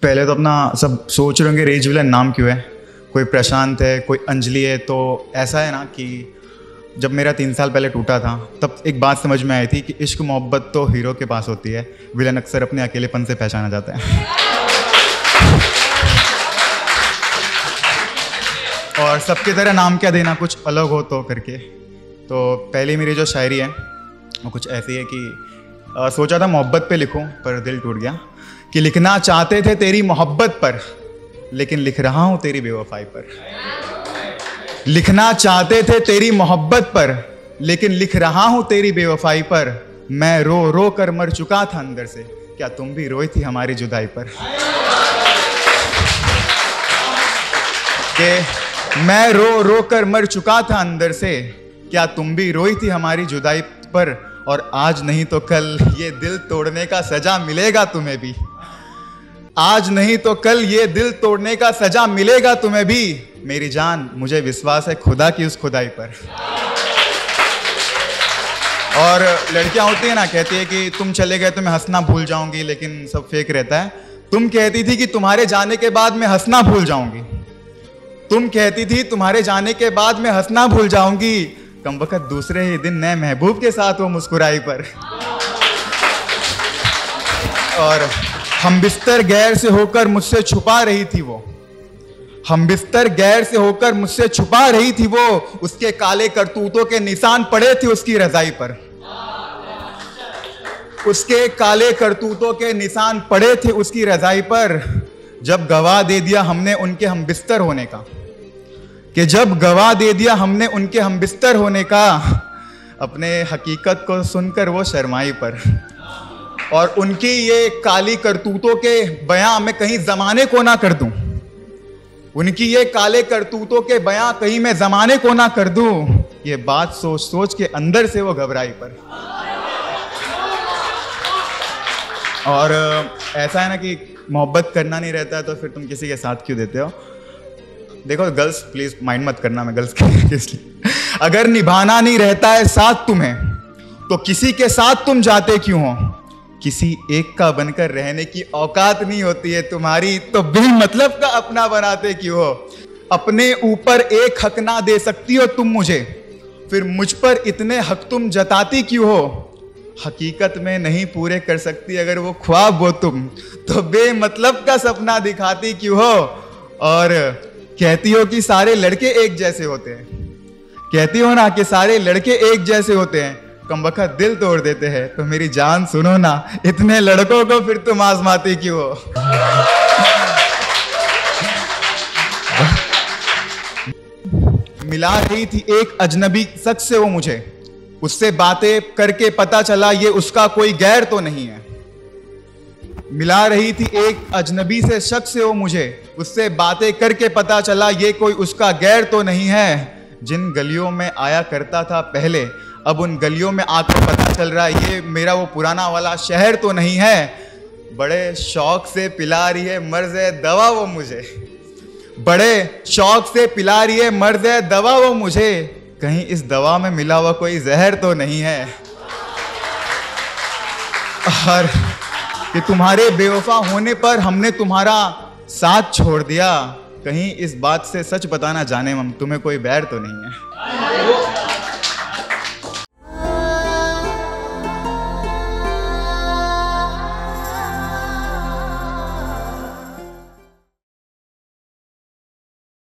पहले तो अपना सब सोच रहे होंगे रेज विलन नाम क्यों है। कोई प्रशांत है, कोई अंजलि है। तो ऐसा है ना कि जब मेरा 3 साल पहले टूटा था तब एक बात समझ में आई थी कि इश्क मोहब्बत तो हीरो के पास होती है, विलन अक्सर अपने अकेलेपन से पहचाना जाता है। और सबकी तरह नाम क्या देना, कुछ अलग हो तो करके। तो पहली मेरी जो शायरी है वो कुछ ऐसी है कि सोचा था मोहब्बत पे लिखूं पर दिल टूट गया कि लिखना चाहते थे तेरी मोहब्बत पर लेकिन लिख रहा हूं तेरी बेवफाई पर। लिखना चाहते थे तेरी मोहब्बत पर लेकिन लिख रहा हूं तेरी बेवफाई पर। मैं रो रो कर मर चुका था अंदर से, क्या तुम भी रोई थी हमारी जुदाई पर। कि मैं रो रो कर मर चुका था अंदर से, क्या तुम भी रोई थी हमारी जुदाई पर। और आज नहीं तो कल ये दिल तोड़ने का सजा मिलेगा तुम्हें भी। आज नहीं तो कल ये दिल तोड़ने का सजा मिलेगा तुम्हें भी। मेरी जान मुझे विश्वास है खुदा की उस खुदाई पर। और लड़कियां होती है ना, कहती है कि तुम चले गए तो मैं हंसना भूल जाऊंगी, लेकिन सब फेक रहता है। तुम कहती थी कि तुम्हारे जाने के बाद मैं हंसना भूल जाऊंगी। तुम कहती थी तुम्हारे जाने के बाद मैं हंसना भूल जाऊंगी। कमबख्त दूसरे ही दिन नए महबूब के साथ वो मुस्कुराई पर। और हम बिस्तर गैर से होकर मुझसे छुपा रही थी वो। हम बिस्तर गैर से होकर मुझसे छुपा रही थी वो। उसके काले करतूतों के निशान पड़े थे उसकी रजाई पर। उसके काले करतूतों के निशान पड़े थे उसकी रजाई पर। जब गवाह दे दिया हमने उनके हम बिस्तर होने का, कि जब गवाह दे दिया हमने उनके हम बिस्तर होने का, अपने हकीकत को सुनकर वो शर्माई पर। और उनकी ये काली करतूतों के बयां मैं कहीं जमाने को ना कर दूं। उनकी ये काले करतूतों के बयां कहीं मैं जमाने को ना कर दूं। ये बात सोच सोच के अंदर से वो घबराई पर। और ऐसा है ना कि मोहब्बत करना नहीं रहता है तो फिर तुम किसी के साथ क्यों देते हो। देखो गर्ल्स प्लीज माइंड मत करना, मैं गर्ल्स के इसलिए, अगर निभाना नहीं रहता है साथ तुम्हें तो किसी के साथ तुम जाते क्यों हो। किसी एक का बनकर रहने की औकात नहीं होती है तुम्हारी तो बिन मतलब का अपना बनाते क्यों हो। अपने ऊपर एक हक ना दे सकती हो तुम मुझे, फिर मुझ पर इतने हक तुम जताती क्यों हो। हकीकत में नहीं पूरे कर सकती अगर वो ख्वाब हो तुम तो बेमतलब का सपना दिखाती क्यों हो। और कहती हो कि सारे लड़के एक जैसे होते हैं, कहती हो ना कि सारे लड़के एक जैसे होते हैं, कमबख्त दिल तोड़ देते हैं। तो मेरी जान सुनो ना, इतने लड़कों को फिर तुम आजमाती क्यों हो। मिला रही थी एक अजनबी शख्स से वो मुझे, उससे बातें करके पता चला ये उसका कोई गैर तो नहीं है। मिला रही थी एक अजनबी से शख्स से वो मुझे, उससे बातें करके पता चला ये कोई उसका गैर तो नहीं है। जिन गलियों में आया करता था पहले अब उन गलियों में आकर पता चल रहा है ये मेरा वो पुराना वाला शहर तो नहीं है। बड़े शौक से पिला रही है मर्ज़ दवा वो मुझे, बड़े शौक से पिला रही है मर्ज़ दवा वो मुझे। कहीं इस दवा में मिला हुआ कोई जहर तो नहीं है। और कि तुम्हारे बेवफा होने पर हमने तुम्हारा साथ छोड़ दिया, कहीं इस बात से सच बताना जाने हम तुम्हें कोई बैर तो नहीं है।